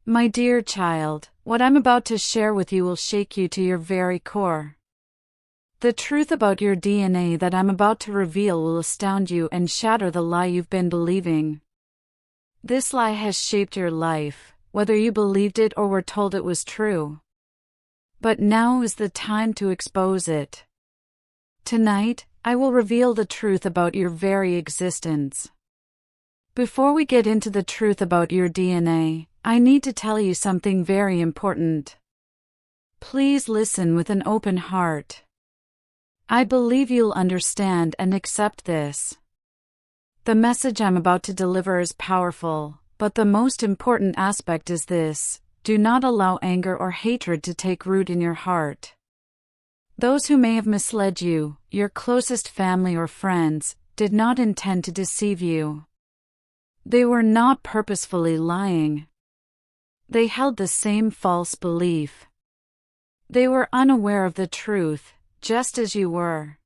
My dear child, what I'm about to share with you will shake you to your very core. The truth about your DNA that I'm about to reveal will astound you and shatter the lie you've been believing. This lie has shaped your life, whether you believed it or were told it was true. But now is the time to expose it. Tonight, I will reveal the truth about your very existence. Before we get into the truth about your DNA, I need to tell you something very important. Please listen with an open heart. I believe you'll understand and accept this. The message I'm about to deliver is powerful, but the most important aspect is this: do not allow anger or hatred to take root in your heart. Those who may have misled you, your closest family or friends, did not intend to deceive you. They were not purposefully lying. They held the same false belief. They were unaware of the truth, just as you were.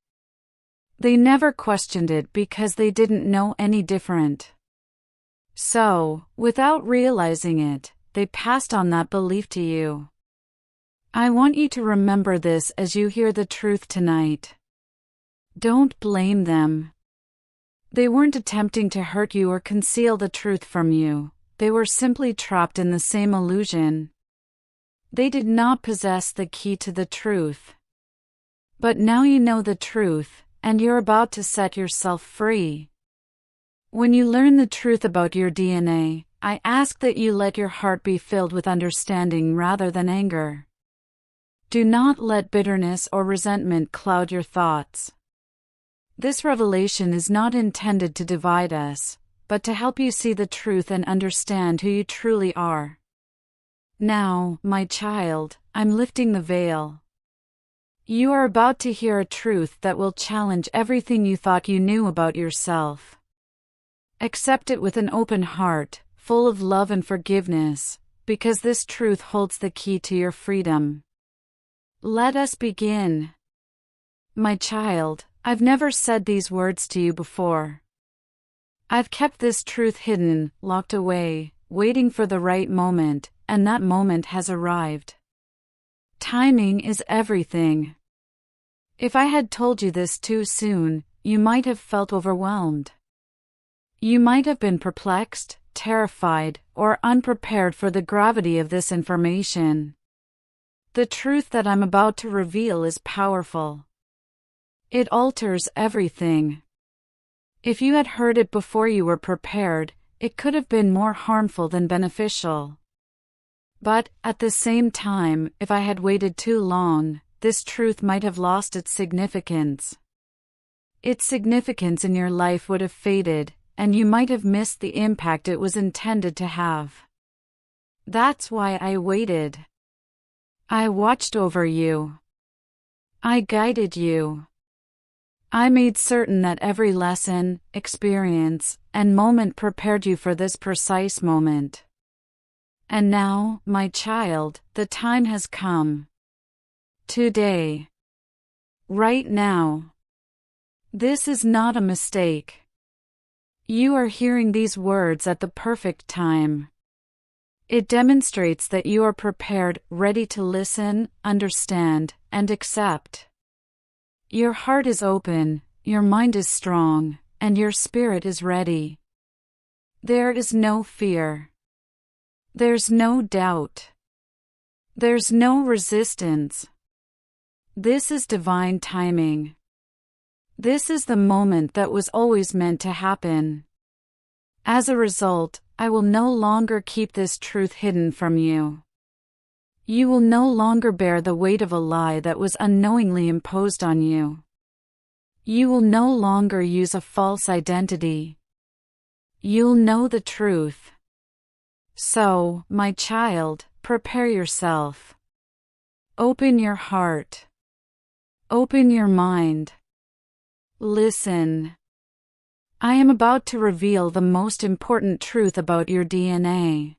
They never questioned it because they didn't know any different. So, without realizing it, they passed on that belief to you. I want you to remember this as you hear the truth tonight. Don't blame them. They weren't attempting to hurt you or conceal the truth from you. They were simply trapped in the same illusion. They did not possess the key to the truth. But now you know the truth, and you're about to set yourself free. When you learn the truth about your DNA, I ask that you let your heart be filled with understanding rather than anger. Do not let bitterness or resentment cloud your thoughts. This revelation is not intended to divide us, but to help you see the truth and understand who you truly are. Now, my child, I'm lifting the veil. You are about to hear a truth that will challenge everything you thought you knew about yourself. Accept it with an open heart, full of love and forgiveness, because this truth holds the key to your freedom. Let us begin. My child, I've never said these words to you before. I've kept this truth hidden, locked away, waiting for the right moment, and that moment has arrived. Timing is everything. If I had told you this too soon, you might have felt overwhelmed. You might have been perplexed, terrified, or unprepared for the gravity of this information. The truth that I'm about to reveal is powerful. It alters everything. If you had heard it before you were prepared, it could have been more harmful than beneficial. But, at the same time, if I had waited too long, this truth might have lost its significance. Its significance in your life would have faded, and you might have missed the impact it was intended to have. That's why I waited. I watched over you. I guided you. I made certain that every lesson, experience, and moment prepared you for this precise moment. And now, my child, the time has come. Today. Right now. This is not a mistake. You are hearing these words at the perfect time. It demonstrates that you are prepared, ready to listen, understand, and accept. Your heart is open, your mind is strong, and your spirit is ready. There is no fear. There's no doubt. There's no resistance. This is divine timing. This is the moment that was always meant to happen. As a result, I will no longer keep this truth hidden from you. You will no longer bear the weight of a lie that was unknowingly imposed on you. You will no longer use a false identity. You'll know the truth. So, my child, prepare yourself. Open your heart. Open your mind. Listen. I am about to reveal the most important truth about your DNA.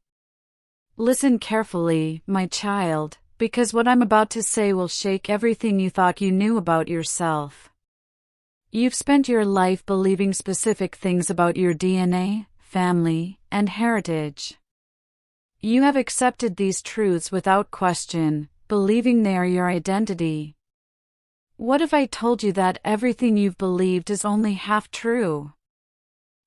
Listen carefully, my child, because what I'm about to say will shake everything you thought you knew about yourself. You've spent your life believing specific things about your DNA, family, and heritage. You have accepted these truths without question, believing they are your identity. What if I told you that everything you've believed is only half true?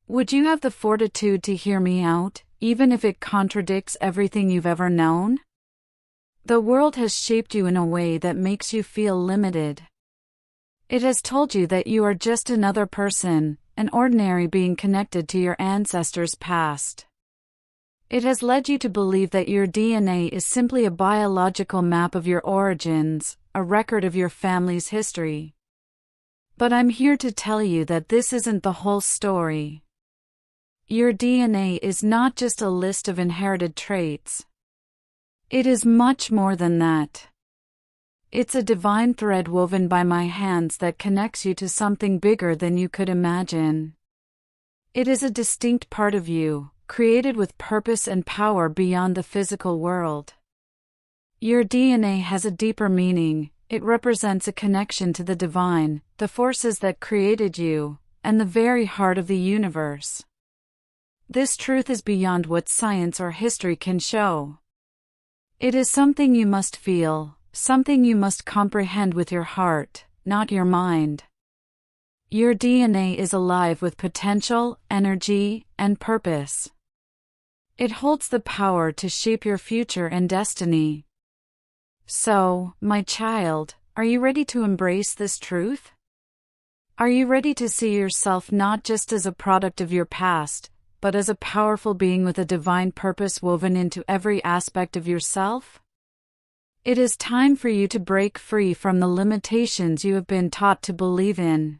Would you have the fortitude to hear me out, even if it contradicts everything you've ever known? The world has shaped you in a way that makes you feel limited. It has told you that you are just another person, an ordinary being connected to your ancestors' past. It has led you to believe that your DNA is simply a biological map of your origins, a record of your family's history. But I'm here to tell you that this isn't the whole story. Your DNA is not just a list of inherited traits. It is much more than that. It's a divine thread woven by my hands that connects you to something bigger than you could imagine. It is a distinct part of you, created with purpose and power beyond the physical world. Your DNA has a deeper meaning. It represents a connection to the divine, the forces that created you, and the very heart of the universe. This truth is beyond what science or history can show. It is something you must feel, something you must comprehend with your heart, not your mind. Your DNA is alive with potential, energy, and purpose. It holds the power to shape your future and destiny. So, my child, are you ready to embrace this truth? Are you ready to see yourself not just as a product of your past, but as a powerful being with a divine purpose woven into every aspect of yourself? It is time for you to break free from the limitations you have been taught to believe in.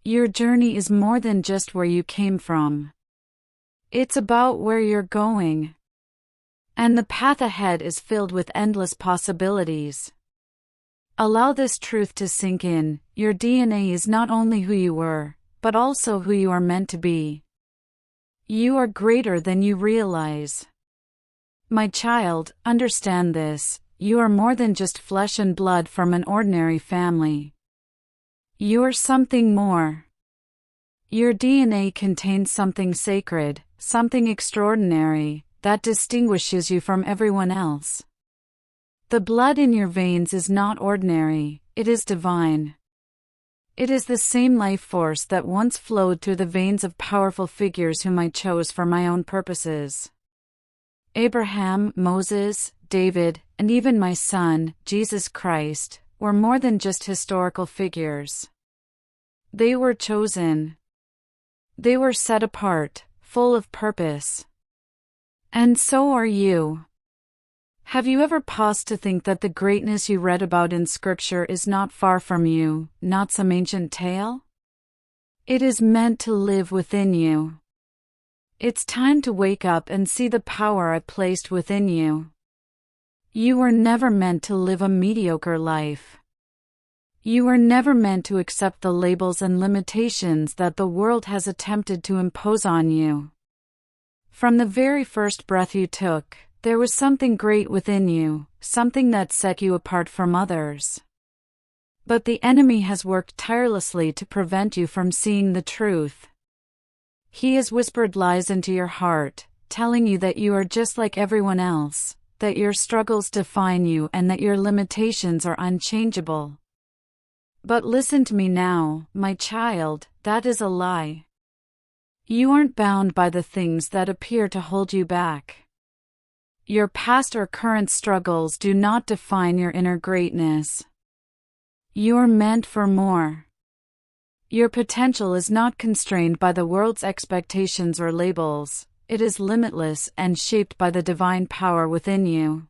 Your journey is more than just where you came from. It's about where you're going. And the path ahead is filled with endless possibilities. Allow this truth to sink in. Your DNA is not only who you were, but also who you are meant to be. You are greater than you realize. My child, understand this. You are more than just flesh and blood from an ordinary family. You are something more. Your DNA contains something sacred, something extraordinary, that distinguishes you from everyone else. The blood in your veins is not ordinary, it is divine. It is the same life force that once flowed through the veins of powerful figures whom I chose for my own purposes. Abraham, Moses, David, and even my son, Jesus Christ, were more than just historical figures. They were chosen. They were set apart, full of purpose. And so are you. Have you ever paused to think that the greatness you read about in Scripture is not far from you, not some ancient tale? It is meant to live within you. It's time to wake up and see the power I placed within you. You were never meant to live a mediocre life. You were never meant to accept the labels and limitations that the world has attempted to impose on you. From the very first breath you took, there was something great within you, something that set you apart from others. But the enemy has worked tirelessly to prevent you from seeing the truth. He has whispered lies into your heart, telling you that you are just like everyone else, that your struggles define you and that your limitations are unchangeable. But listen to me now, my child, that is a lie. You aren't bound by the things that appear to hold you back. Your past or current struggles do not define your inner greatness. You're meant for more. Your potential is not constrained by the world's expectations or labels. It is limitless and shaped by the divine power within you.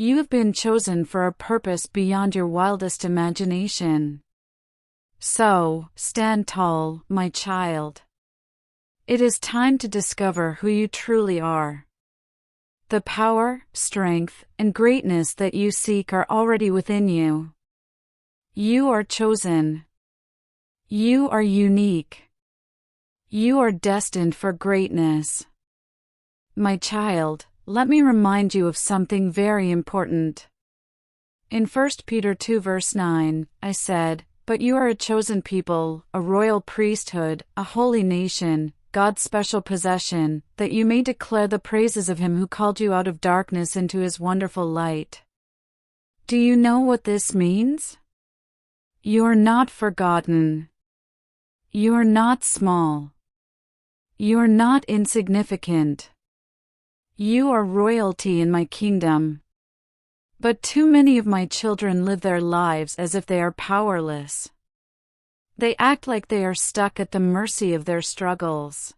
You have been chosen for a purpose beyond your wildest imagination. So, stand tall, my child. It is time to discover who you truly are. The power, strength, and greatness that you seek are already within you. You are chosen. You are unique. You are destined for greatness. My child, let me remind you of something very important. In 1 Peter 2 verse 9, I said, "But you are a chosen people, a royal priesthood, a holy nation, God's special possession, that you may declare the praises of him who called you out of darkness into his wonderful light. Do you know what this means? You are not forgotten. You are not small. You are not insignificant. You are royalty in my kingdom. But too many of my children live their lives as if they are powerless. They act like they are stuck at the mercy of their struggles.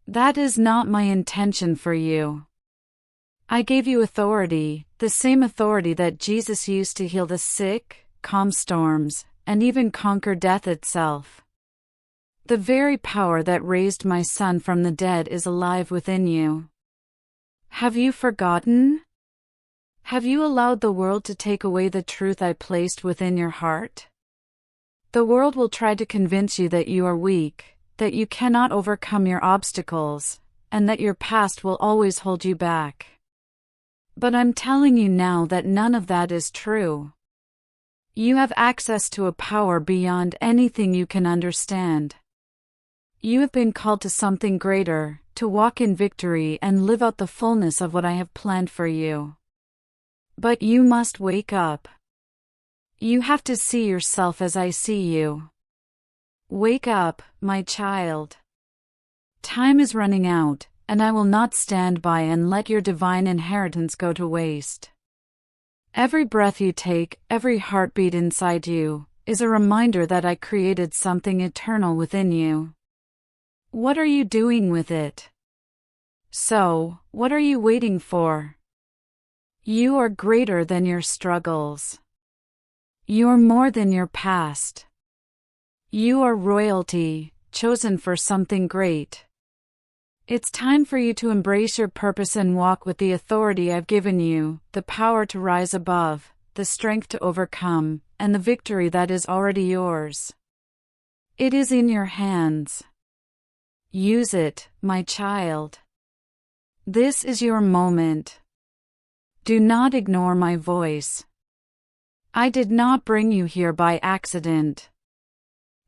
That is not my intention for you. I gave you authority, the same authority that Jesus used to heal the sick, calm storms, and even conquer death itself. The very power that raised my son from the dead is alive within you. Have you forgotten? Have you allowed the world to take away the truth I placed within your heart? The world will try to convince you that you are weak, that you cannot overcome your obstacles, and that your past will always hold you back. But I'm telling you now that none of that is true. You have access to a power beyond anything you can understand. You have been called to something greater, to walk in victory and live out the fullness of what I have planned for you. But you must wake up. You have to see yourself as I see you. Wake up, my child. Time is running out, and I will not stand by and let your divine inheritance go to waste. Every breath you take, every heartbeat inside you, is a reminder that I created something eternal within you. What are you doing with it? So, what are you waiting for? You are greater than your struggles. You are more than your past. You are royalty, chosen for something great. It's time for you to embrace your purpose and walk with the authority I've given you, the power to rise above, the strength to overcome, and the victory that is already yours. It is in your hands. Use it, my child. This is your moment. Do not ignore my voice. I did not bring you here by accident.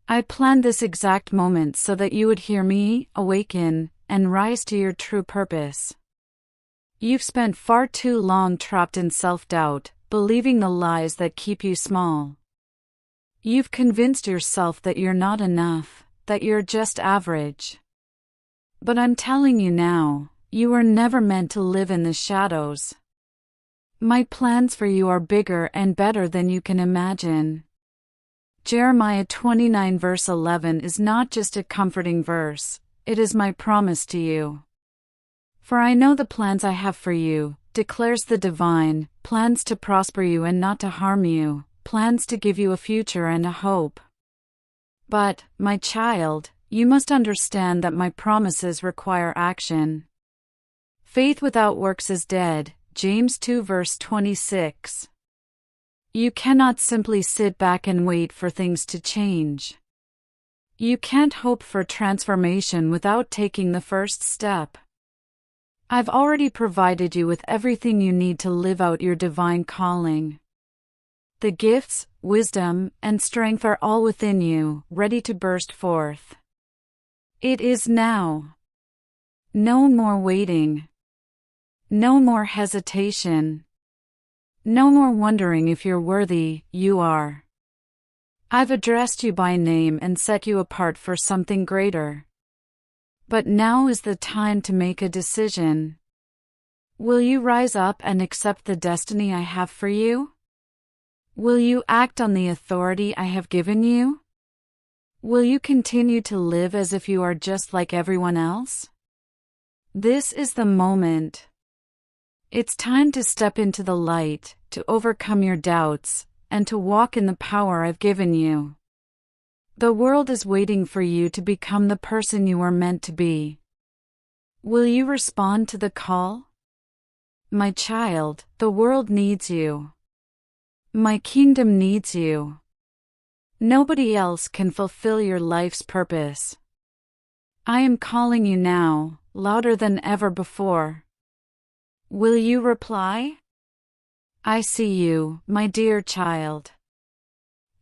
I planned this exact moment so that you would hear me, awaken, and rise to your true purpose. You've spent far too long trapped in self-doubt, believing the lies that keep you small. You've convinced yourself that you're not enough, that you're just average. But I'm telling you now, you were never meant to live in the shadows. My plans for you are bigger and better than you can imagine. Jeremiah 29 verse 11 is not just a comforting verse, it is my promise to you. For I know the plans I have for you, declares the divine, plans to prosper you and not to harm you, plans to give you a future and a hope. But, my child, you must understand that my promises require action. Faith without works is dead, James 2 verse 26. You cannot simply sit back and wait for things to change. You can't hope for transformation without taking the first step. I've already provided you with everything you need to live out your divine calling. The gifts, wisdom, and strength are all within you, ready to burst forth. It is now. No more waiting. No more hesitation. No more wondering if you're worthy, you are. I've addressed you by name and set you apart for something greater. But now is the time to make a decision. Will you rise up and accept the destiny I have for you? Will you act on the authority I have given you? Will you continue to live as if you are just like everyone else? This is the moment. It's time to step into the light, to overcome your doubts, and to walk in the power I've given you. The world is waiting for you to become the person you are meant to be. Will you respond to the call? My child, the world needs you. My kingdom needs you. Nobody else can fulfill your life's purpose. I am calling you now, louder than ever before. Will you reply? I see you, my dear child.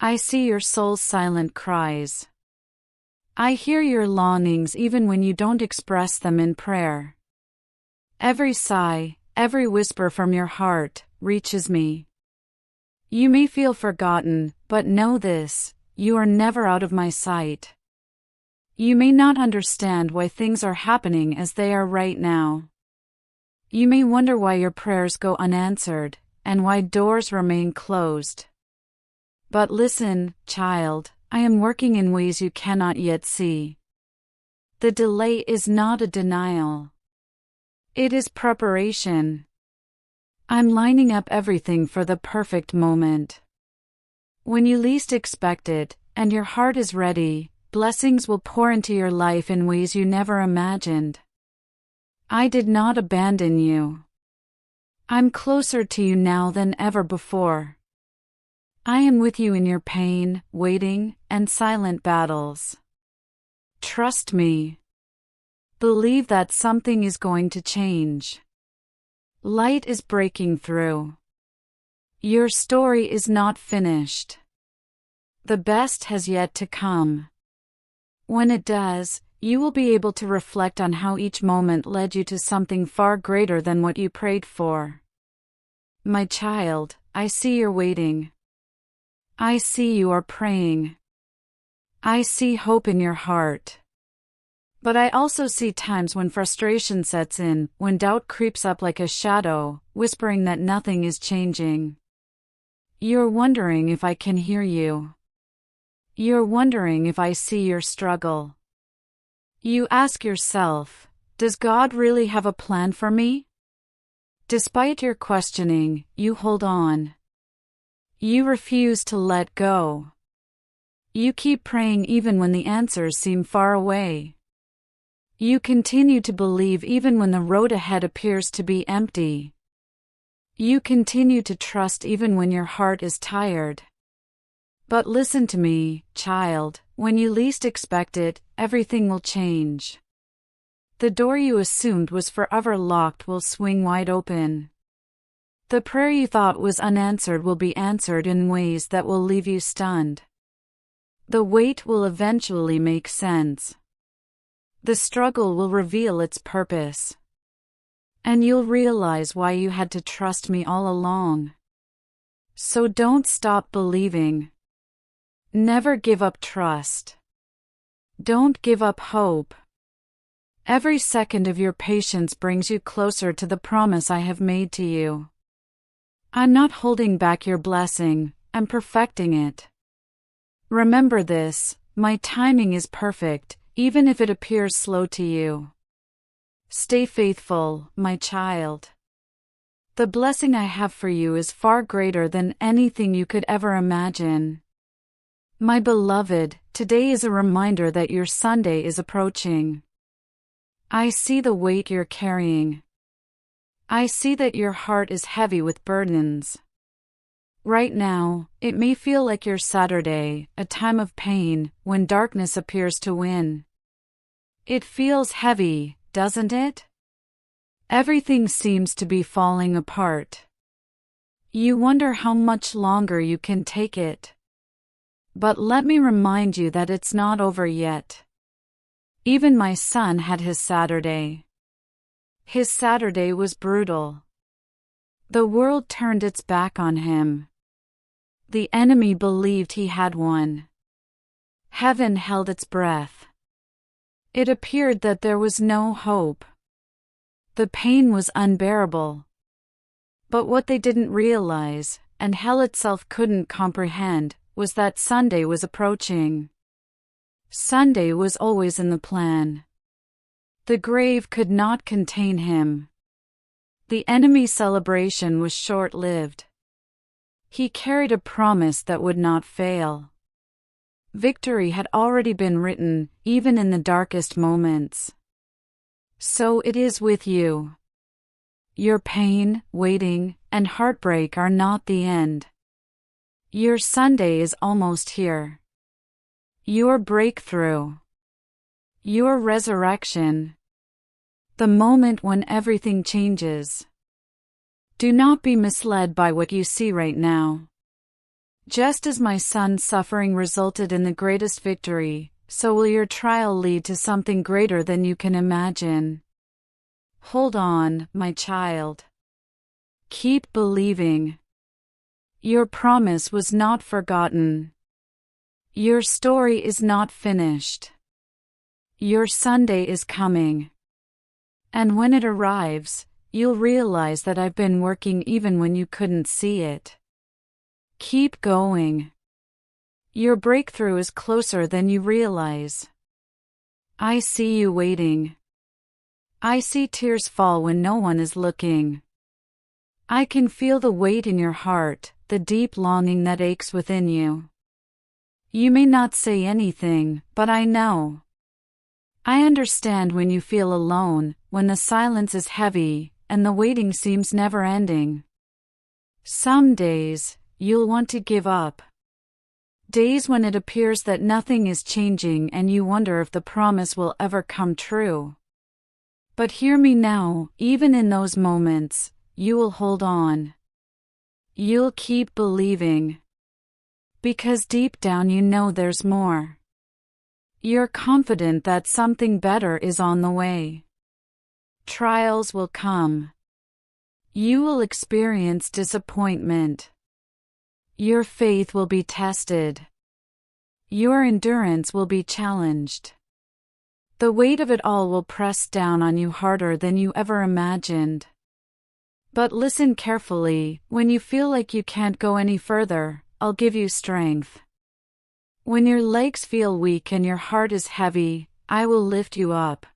I see your soul's silent cries. I hear your longings even when you don't express them in prayer. Every sigh, every whisper from your heart, reaches me. You may feel forgotten, but know this, you are never out of my sight. You may not understand why things are happening as they are right now. You may wonder why your prayers go unanswered, and why doors remain closed. But listen, child, I am working in ways you cannot yet see. The delay is not a denial. It is preparation. I'm lining up everything for the perfect moment. When you least expect it, and your heart is ready, blessings will pour into your life in ways you never imagined. I did not abandon you. I'm closer to you now than ever before. I am with you in your pain, waiting, and silent battles. Trust me. Believe that something is going to change. Light is breaking through. Your story is not finished. The best has yet to come. When it does, you will be able to reflect on how each moment led you to something far greater than what you prayed for. My child, I see you're waiting. I see you are praying. I see hope in your heart. But I also see times when frustration sets in, when doubt creeps up like a shadow, whispering that nothing is changing. You're wondering if I can hear you. You're wondering if I see your struggle. You ask yourself, does God really have a plan for me? Despite your questioning, you hold on. You refuse to let go. You keep praying even when the answers seem far away. You continue to believe even when the road ahead appears to be empty. You continue to trust even when your heart is tired. But listen to me, child, when you least expect it, everything will change. The door you assumed was forever locked will swing wide open. The prayer you thought was unanswered will be answered in ways that will leave you stunned. The wait will eventually make sense. The struggle will reveal its purpose. And you'll realize why you had to trust me all along. So don't stop believing. Never give up trust. Don't give up hope. Every second of your patience brings you closer to the promise I have made to you. I'm not holding back your blessing, I'm perfecting it. Remember this, my timing is perfect, even if it appears slow to you. Stay faithful, my child. The blessing I have for you is far greater than anything you could ever imagine. My beloved, today is a reminder that your Sunday is approaching. I see the weight you're carrying. I see that your heart is heavy with burdens. Right now, it may feel like your Saturday, a time of pain, when darkness appears to win. It feels heavy, doesn't it? Everything seems to be falling apart. You wonder how much longer you can take it. But let me remind you that it's not over yet. Even my son had his Saturday. His Saturday was brutal. The world turned its back on him. The enemy believed he had won. Heaven held its breath. It appeared that there was no hope. The pain was unbearable. But what they didn't realize, and hell itself couldn't comprehend, was that Sunday was approaching. Sunday was always in the plan. The grave could not contain him. The enemy's celebration was short-lived. He carried a promise that would not fail. Victory had already been written, even in the darkest moments. So it is with you. Your pain, waiting, and heartbreak are not the end. Your Sunday is almost here. Your breakthrough. Your resurrection. The moment when everything changes. Do not be misled by what you see right now. Just as my son's suffering resulted in the greatest victory, so will your trial lead to something greater than you can imagine. Hold on, my child. Keep believing. Your promise was not forgotten. Your story is not finished. Your Sunday is coming. And when it arrives, you'll realize that I've been working even when you couldn't see it. Keep going. Your breakthrough is closer than you realize. I see you waiting. I see tears fall when no one is looking. I can feel the weight in your heart, the deep longing that aches within you. You may not say anything, but I know. I understand when you feel alone, when the silence is heavy, and the waiting seems never ending. Some days, you'll want to give up. Days when it appears that nothing is changing and you wonder if the promise will ever come true. But hear me now, even in those moments, you will hold on. You'll keep believing. Because deep down you know there's more. You're confident that something better is on the way. Trials will come. You will experience disappointment. Your faith will be tested. Your endurance will be challenged. The weight of it all will press down on you harder than you ever imagined. But listen carefully, when you feel like you can't go any further, I'll give you strength. When your legs feel weak and your heart is heavy, I will lift you up.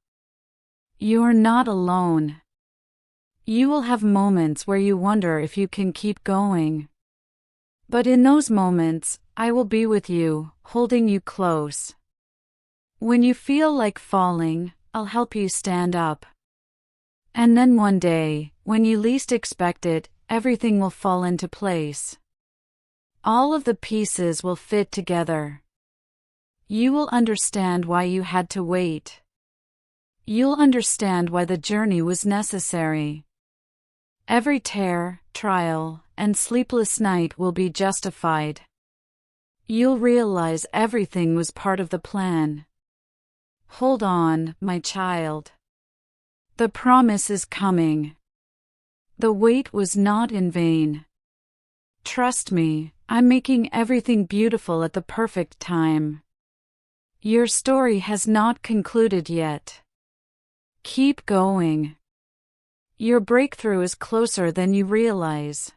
You're not alone. You will have moments where you wonder if you can keep going. But in those moments, I will be with you, holding you close. When you feel like falling, I'll help you stand up. And then one day, when you least expect it, everything will fall into place. All of the pieces will fit together. You will understand why you had to wait. You'll understand why the journey was necessary. Every tear, trial, and sleepless night will be justified. You'll realize everything was part of the plan. Hold on, my child. The promise is coming. The wait was not in vain. Trust me, I'm making everything beautiful at the perfect time. Your story has not concluded yet. Keep going. Your breakthrough is closer than you realize.